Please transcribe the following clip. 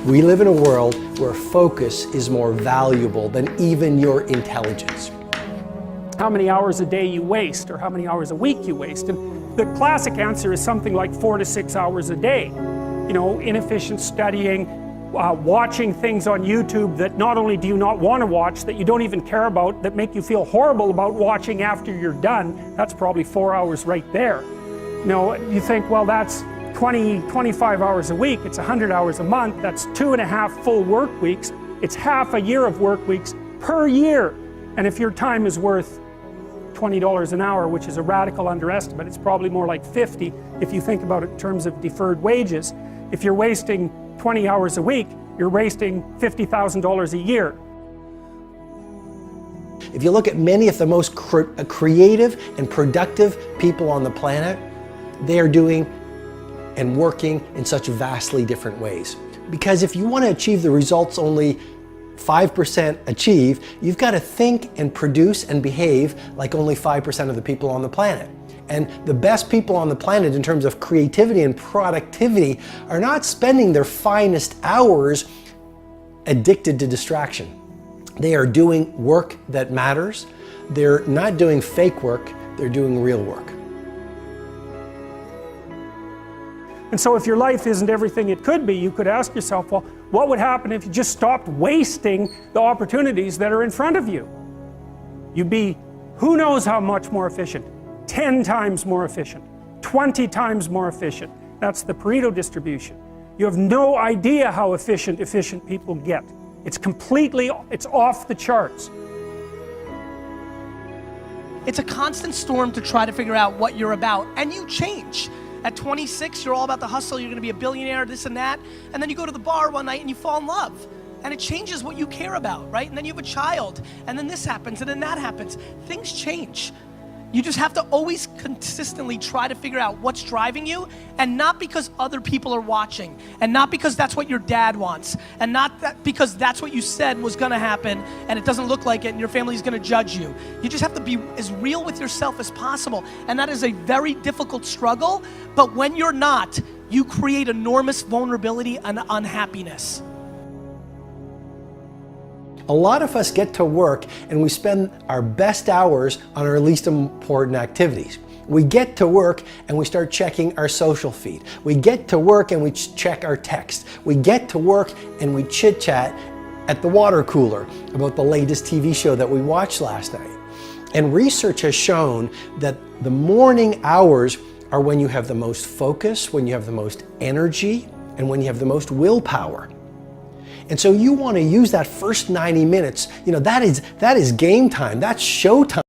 We live in a world where focus is more valuable than even your intelligence. How many hours a day you waste, or how many hours a week you waste. And the classic answer is something like 4 to 6 hours a day. You know, inefficient studying, watching things on YouTube that not only do you not want to watch, that you don't even care about, that make you feel horrible about watching after you're done. That's probably 4 hours right there. You know, you think, well, that's 25 hours a week, it's 100 hours a month, that's 2.5 full work weeks, it's half a year of work weeks per year. And if your time is worth $20 an hour, which is a radical underestimate, it's probably more like 50 if you think about it in terms of deferred wages. If you're wasting 20 hours a week, you're wasting $50,000 a year. If you look at many of the most creative and productive people on the planet, they are doing and working in such vastly different ways. Because if you want to achieve the results only 5% achieve, you've got to think and produce and behave like only 5% of the people on the planet. And the best people on the planet in terms of creativity and productivity are not spending their finest hours addicted to distraction. They are doing work that matters. They're not doing fake work, they're doing real work. And so if your life isn't everything it could be, you could ask yourself, well, what would happen if you just stopped wasting the opportunities that are in front of you? You'd be, who knows how much more efficient? 10 times more efficient, 20 times more efficient. That's the Pareto distribution. You have no idea how efficient people get. It's off the charts. It's a constant storm to try to figure out what you're about, and you change. At 26, you're all about the hustle, you're gonna be a billionaire, this and that, and then you go to the bar one night and you fall in love. And it changes what you care about, right? And then you have a child, and then this happens, and then that happens. Things change. You just have to always consistently try to figure out what's driving you, and not because other people are watching, and not because that's what your dad wants, and not because that's what you said was gonna happen, and it doesn't look like it, and your family's gonna judge you. You just have to be as real with yourself as possible, and that is a very difficult struggle, but when you're not, you create enormous vulnerability and unhappiness. A lot of us get to work and we spend our best hours on our least important activities. We get to work and we start checking our social feed. We get to work and we check our text. We get to work and we chit chat at the water cooler about the latest TV show that we watched last night. And research has shown that the morning hours are when you have the most focus, when you have the most energy, and when you have the most willpower. And so you want to use that first 90 minutes, you know, that is game time, that's show time.